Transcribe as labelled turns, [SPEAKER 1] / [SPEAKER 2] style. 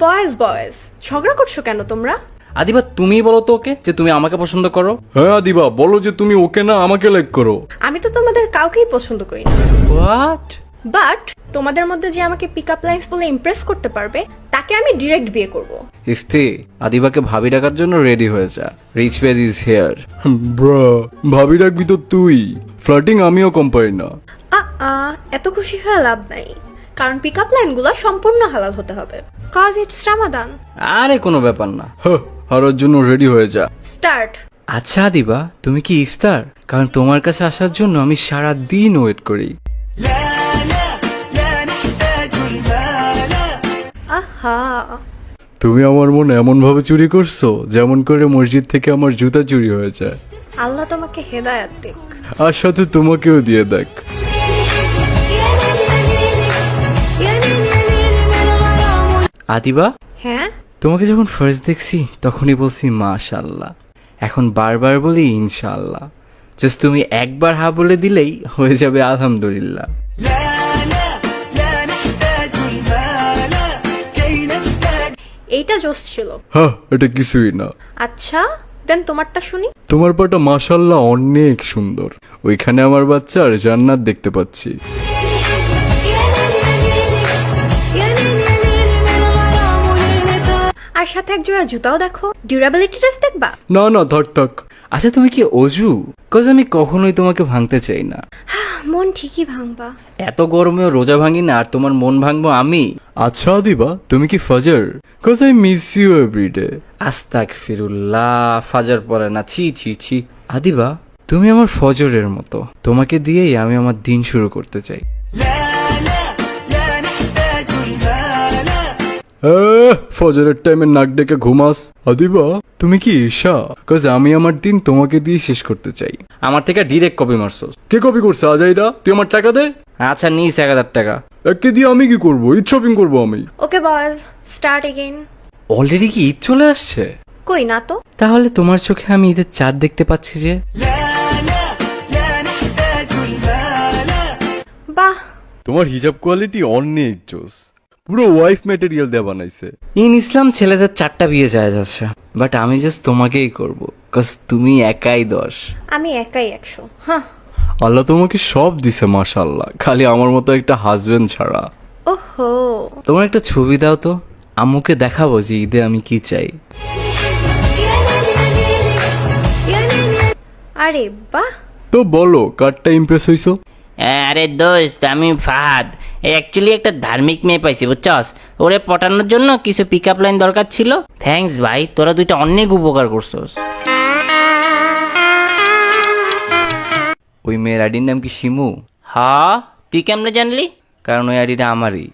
[SPEAKER 1] Boys boys ঝগড়া করছো কেন তোমরা?
[SPEAKER 2] আদিবা তুমি বলো তো ওকে যে তুমি আমাকে পছন্দ করো।
[SPEAKER 3] হ্যাঁ আদিবা, বলো যে তুমি ওকে না আমাকে লাইক করো।
[SPEAKER 1] আমি তো তোমাদের কাউকেই পছন্দ করি না,
[SPEAKER 2] হোয়াট?
[SPEAKER 1] বাট তোমাদের মধ্যে যে আমাকে পিক আপ লাইন্স বলে ইমপ্রেস করতে পারবে তাকে আমি ডিরেক্ট বিয়ে করব।
[SPEAKER 2] ইফতি, আদিবাকে ভাবি ডাকার জন্য রেডি হয়ে যা। Reach page is here.
[SPEAKER 3] ব্রা, ভাবি রাখবি তো তুই। ফ্লার্টিং আমিও কম পারি না।
[SPEAKER 1] এত খুশি হয়ে লাভ নাই, কারণ পিক আপ লাইনগুলো সম্পূর্ণ হালাল হতে হবে, কজ ইটস রামাদান।
[SPEAKER 2] আরে কোনো ব্যাপার না।
[SPEAKER 3] হারার জন্য রেডি হয়ে যা।
[SPEAKER 1] স্টার্ট।
[SPEAKER 2] আচ্ছা আদিবা, তুমি কি ইফতার? কারণ তোমার কাছে আসার জন্য আমি সারা দিন ওয়েট করি।
[SPEAKER 1] আহা,
[SPEAKER 3] তুমি আমার মন এমন ভাবে চুরি করছো যেমন করে মসজিদ থেকে আমার জুতা চুরি হয়ে যায়।
[SPEAKER 1] আল্লাহ তোমাকে হেদায়াত দিক।
[SPEAKER 3] আর সাথে তোমাকেও দিয়ে দেখ।
[SPEAKER 2] আদিবা,
[SPEAKER 1] হ্যাঁ,
[SPEAKER 2] তোমাকে যখন ফার্স্ট দেখছি তখনই বলছি মাশাআল্লাহ, এখন বারবার বলি ইনশাআল্লাহ। জাস্ট তুমি একবার হা বলে দিলেই হয়ে যাবে আলহামদুলিল্লাহ।
[SPEAKER 1] এইটা জোস ছিল।
[SPEAKER 3] হ্যাঁ, এটা কিছুই না।
[SPEAKER 1] আচ্ছা দেন তোমারটা শুনি।
[SPEAKER 3] তোমার পাটা মাশাআল্লাহ অনেক সুন্দর। ওইখানে আমার বাচ্চার জান্নাত দেখতে পাচ্ছি।
[SPEAKER 1] আর সাথে এক জোড়া জুতাও দেখো, ডিউরেবিলিটি টেস্ট দেখবা?
[SPEAKER 3] না না, থাক।
[SPEAKER 2] আচ্ছা তুমি কি অজু? কজ আমি কখনোই তোমাকে ভাঙতে চাই না।
[SPEAKER 1] মন ঠিকই ভাঙবা।
[SPEAKER 2] এত গরমেও রোজা ভাঙি না, আর তোমার মন ভাঙবো আমি?
[SPEAKER 3] আচ্ছা আদিবা, তুমি কি ফাজার? Cause I miss you everyday.
[SPEAKER 2] আস্তাগফিরুল্লাহ, ফাজার পড়ে না, ছি ছি ছি। আদিবা, তুমি আমার ফজরের মতো, তোমাকে দিয়েই আমি আমার দিন শুরু করতে চাই।
[SPEAKER 3] ফজরের টাইমে নাক ডেকে ঘুমাস। আদিবা, তুমি কি ঈশা? কজ আমি আমার দিন তোমাকে দিয়ে শেষ করতে চাই।
[SPEAKER 2] আমার থেকে ডিরেক্ট কপি মারছোস।
[SPEAKER 3] কে কপি করছে আজাইরা? তুই আমার টাকা দে।
[SPEAKER 2] আচ্ছা নিস 1000 টাকা।
[SPEAKER 3] একে দিয়ে আমি কি করবো? ঈদ শপিং করবো আমি।
[SPEAKER 1] ওকে বয়েজ, স্টার্ট এগেইন।
[SPEAKER 2] অলরেডি কি ঈদ চলে আসছে?
[SPEAKER 1] কই না তো।
[SPEAKER 2] তাহলে তোমার চোখে আমি ঈদের চাঁদ দেখতে পাচ্ছি যে।
[SPEAKER 1] বাহ,
[SPEAKER 3] তোমার হিজাব কোয়ালিটি অনেক জোস, পুরো ওয়াইফ ম্যাটেরিয়াল দিয়ে বানাইছে।
[SPEAKER 2] ইন ইসলাম ছেলেদের 4টা বিয়ে যায় যাচ্ছে, বাট আমি জাস্ট তোমাকেই করব, কজ তুমি একাই 10।
[SPEAKER 1] আমি একাই 100। হ্যাঁ।
[SPEAKER 3] আল্লাহ তোমাকে সব দিছে মাশাআল্লাহ, খালি আমার মতো একটা হাজবেন্ড ছাড়া।
[SPEAKER 1] ওহো,
[SPEAKER 2] তোমার একটা ছবি দাও তো, আম্মুকে দেখাবো যে ঈদে আমি কি চাই।
[SPEAKER 1] আরে বাহ।
[SPEAKER 3] তো বলো, কারটা ইমপ্রেস হইছো?
[SPEAKER 4] আরে দোস্ত, আমি ফাহাদ। অ্যাকচুয়ালি একটা ধার্মিক মেয়ে পাইছি, বুঝছস? ওরে পটানোর জন্য কিছু পিক আপ লাইন দরকার ছিল। থ্যাঙ্কস ভাই, তোরা দুইটা অনেক উপকার করছস।
[SPEAKER 2] ওই মেয়ের আইডির নাম কি শিমু?
[SPEAKER 4] হ, তুই কেমনে জানলি?
[SPEAKER 2] কারণ ওই আইডিটা আমারই।